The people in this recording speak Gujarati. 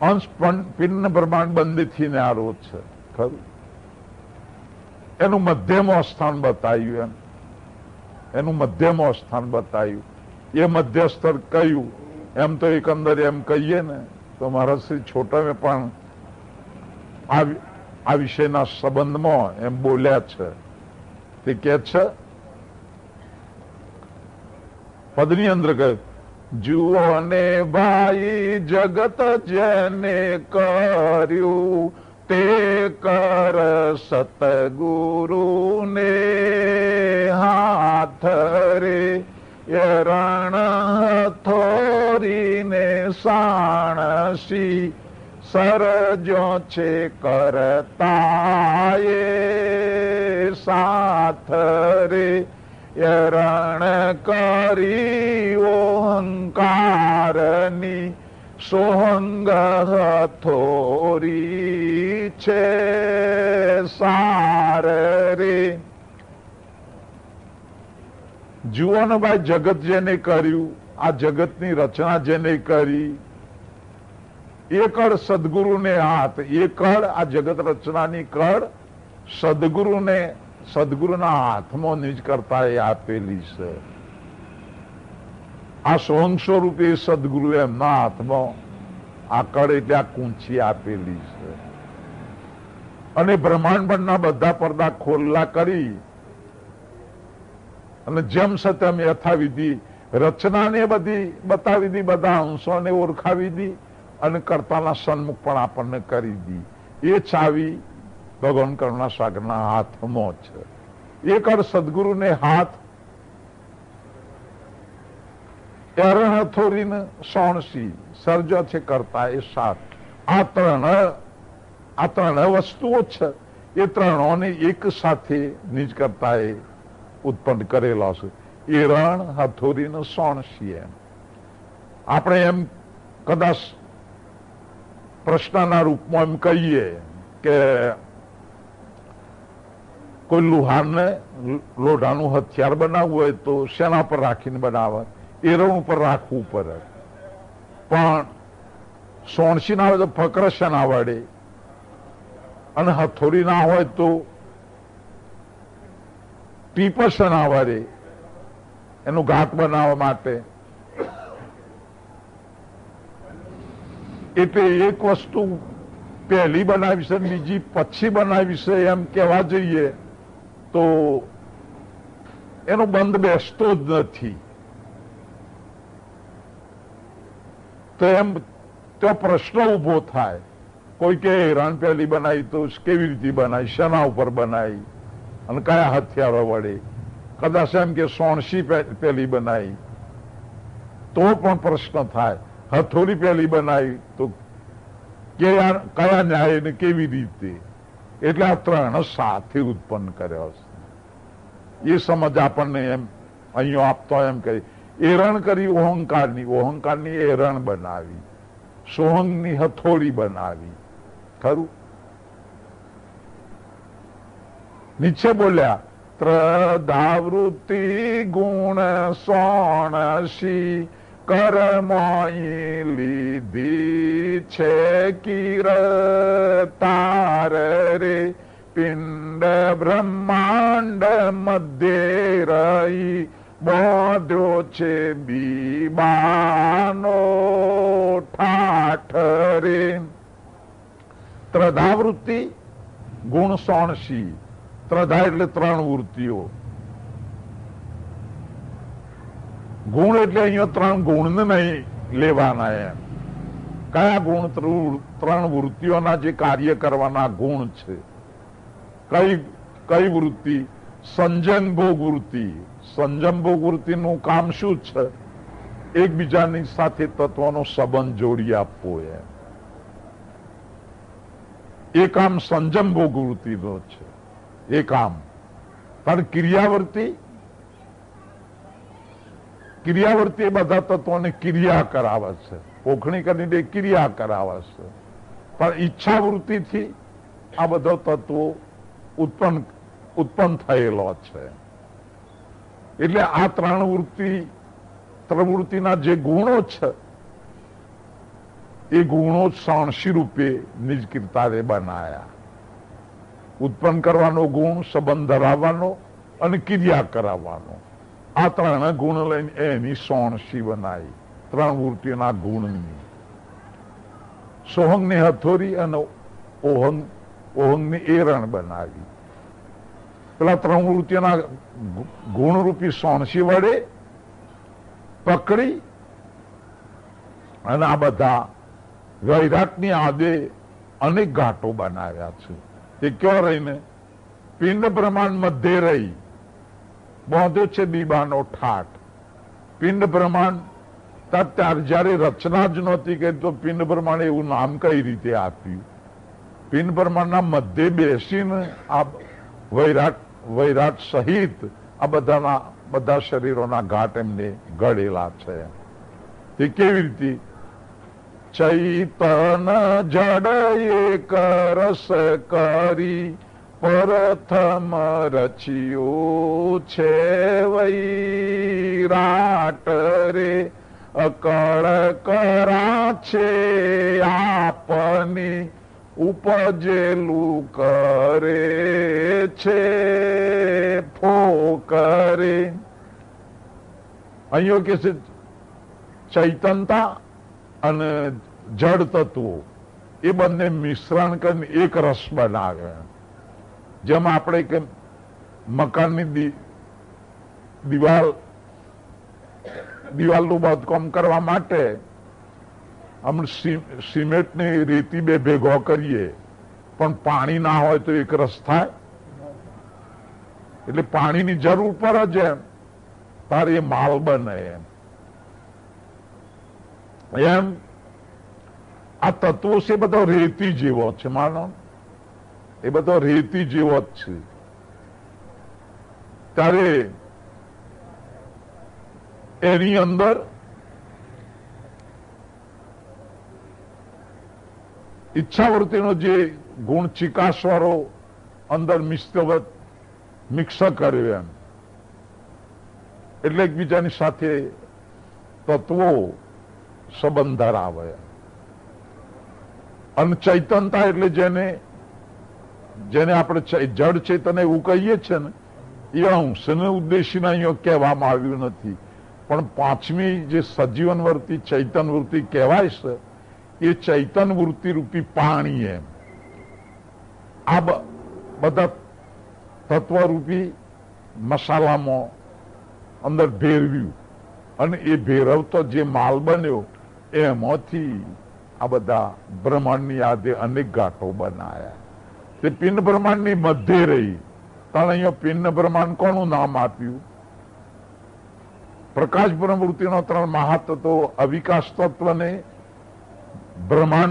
અંશ પિંડ બ્રહ્માંડ બંધથી ન્યારો છે. ખરું? એનું મધ્યમાં સ્થાન બતાવ્યું. એનું મધ્યમાં સ્થાન બતાવ્યું. એ મધ્ય સ્તર કયું? એમ તો એકંદર એમ કહીએ ને તો મહારાજ શ્રી છોટામે પણ આ વિષયના સંબંધમાં એમ બોલ્યા છે. તે કે છે પદની અંદર કહ્યું, જુઓ ને ભાઈ જગત જેને કર્યું તે કર સતગુરુ ને હાથ રે, રણ થોરીને સાણસી સરજો છે કરતા એ સાથ રે, રણ કરી ઓહંકારની સોહંગ થોરી છે સાર રે. જુઓ ને ભાઈ જગત જેને કર્યું, આ જગતની રચના જેને કરી, એ કળ સદગુરુને હાથ. એ કળ, આ જગત રચનાની કળ સદગુરુના હાથમાં નિજ કરતા એ આપેલી છે. આ સોહંગ સ્વરૂપે સદગુરુ એમના હાથમાં આ કળ એટલે આ કૂંચી આપેલી છે. અને બ્રહ્માંડ પરના બધા પડદા ખોલ્લા કરી અને જેમ સત્યમ યથાવિધિ રચનાને બધી બતાવી દી, બધા અંશોને ઓળખાવી દી અને કર્તાના સન્મુખ પણ આપણને કરી દી. એ ચાવી ભગવાન કરુણા સાગરના હાથમાં છે. એ કર સદગુરુને હાથ, એરણ હથોરીને સોણસી સર્જો છે કરતા એ સાથ. આ ત્રણ વસ્તુઓ છે. એ ત્રણોને એક સાથે નિજ કરતા એ ઉત્પન્ન કરેલા છે. એ રણ હથોરીને સોણસી. એમ આપણે એમ કદાચ પ્રશ્નના રૂપમાં એમ કહીએ કે કોઈ લુહારને લોઢાનું હથિયાર બનાવવું હોય તો શેના પર રાખીને બનાવે? એરણ ઉપર રાખવું પડે. પણ સોણસી ના હોય તો ફકર શેના વડે, અને હથોડી ના હોય તો ટીપસ શેના વડે એનું ઘાટ બનાવવા માટે. એટલે એક વસ્તુ પહેલી બનાવી છે, બીજી પછી બનાવી છે એમ કહેવા જઈએ તો એનો બંધ બેસતો જ નથી. તો એમ તો પ્રશ્ન ઉભો થાય. કોઈ કે રણ પહેલી બનાવી તો કેવી રીતે બનાવી, શેના ઉપર બનાવી અને કયા હથિયારો વડે? કદાચ એમ કે સોણસી પહેલી બનાવી તો પણ પ્રશ્ન થાય. હથોડી પહેલી બનાવી તો કયા ન્યાય ને કેવી રીતે? એટલે આ ત્રણ સાથે ઉત્પન્ન કર્યો છે. એ સમજ આપણને એમ અહીંયા આપતો એમ કહી. એરણ કરી ઓહંકારની એરણ બનાવી, સોહંગની હથોડી બનાવી. ખરું? નીચે બોલ્યા ત્રધાવૃત્તિ ગુણ સોણસી કર્મોઈ લીધી છે કિરતાર રે, પિંડ બ્રહ્માંડ મધ્ય રહી બોધ્યો છે બીબાનો ઠાઠ રે. ત્રધાવૃત્તિ ગુણ સોણસી. ત્રધા એટલે ત્રણ વૃત્તિઓ. ગુણ એટલે અહીંયા ત્રણ ગુણને નહીં લેવાના. એમ કયા ગુણ? ત્રણ વૃત્તિઓના જે કાર્ય કરવાના ગુણ છે. કઈ વૃત્તિ? સંજમ ભોગ વૃત્તિ. સંજમ ભોગ વૃત્તિનું કામ શું છે? એકબીજાની સાથે તત્વનો સંબંધ જોડી આપવો. એ કામ સંજમ ભોગ વૃત્તિનો છે. એ કામ. પણ ક્રિયાવર્તી એ બધા તત્વોને ક્રિયા કરાવે છે. પોખણી કરીને ક્રિયા કરાવે છે. પણ ઈચ્છા વૃત્તિથી આ બધા તત્વો ઉત્પન્ન થયેલો છે. એટલે આ ત્રણ વૃત્તિના જે ગુણો છે એ ગુણો સાણસી રૂપે નિજ કીર્તારે બનાયા. ઉત્પન્ન કરવાનો ગુણ, સંબંધ ધરાવવાનો અને ક્રિયા કરાવવાનો, આ ત્રણ ગુણ લઈને એની સોણસી બનાવી, ત્રણ વૃત્તિના ગુણની. સોહંગની હથોરી અને ઓહંગની એરણ બનાવી. પેલા ત્રણ વૃત્તિના ગુણરૂપી સોણસી વડે પકડી અને આ બધા વૈરાટની આદે અનેક ઘાટો બનાવ્યા છે. એ ક્યાં રહીને? પિંડ બ્રહ્માંડ મધ્ય રહી બાંધ્યો છે બીબાનો ઠાઠ. પિંડ બ્રહ્માંડ ત્યારે જયારે રચના જ નહોતી કરી તો પિંડ બ્રહ્માંડ એવું નામ કઈ રીતે આપ્યું? પિંડ બ્રહ્માંડના મધ્ય બેસીને આ વૈરાટ સહિત આ બધા શરીરોના ઘાટ એમને ઘડેલા છે. તે કેવી રીતે? ચૈતન જડ એક રસ કરી પ્રથમ રચ્યું છે વૈરાટ રે, અકળ કરા છે આપની ઉપજેલું કરે છે ફોકરે. અહીંયા કે છે ચૈતનતા અને જડ તત્વો એ બંને મિશ્રણ કરીને એક રસ બનાવે. જેમ આપણે કે મકાનની દિવાલનું બાંધકામ કરવા માટે અમે સિમેન્ટની રેતી બે ભેગો કરીએ, પણ પાણી ના હોય તો એક રસ થાય? એટલે પાણીની જરૂર પડે જ તારે એ માલ બને. એમ આ તત્વો છે બધો રેતી જેવો છે. માનો એ બધો રેતી જેવો જ છે. ત્યારે એની અંદર ઈચ્છાવૃત્તિનો જે ગુણ ચિકાસવાળો અંદર મિક્સ કર્યો એમ, એટલે એકબીજાની સાથે તત્વો સંબંધ ધરાવે. અને ચૈતનતા એટલે જેને આપણે જડ ચેતન એવું કહીએ છીએ ને, એ અંશને ઉદ્દેશીને અહીંયા કહેવામાં આવ્યું નથી. પણ પાંચમી જે સજીવન વૃત્તિ ચૈતન વૃત્તિ કહેવાય છે, એ ચૈતન વૃત્તિ રૂપી પાણી એમ આ બધા તત્વરૂપી મસાલામાં અંદર ભેરવ્યું અને એ ભેરવતો જે માલ બન્યો એમાંથી આ બધા બ્રહ્માંડની આદે અનેક ગાંઠો બનાયા. તે પિંડ બ્રહ્માંડની મધ્ય રહી. તાણે અહીંયા પિંડ બ્રહ્માંડ કોનું નામ આપ્યું? પ્રકાશ બ્રહ્મવૃત્તિનો ત્રણ મહાતત્વો અવિકાશ તત્વને બ્રહ્માંડ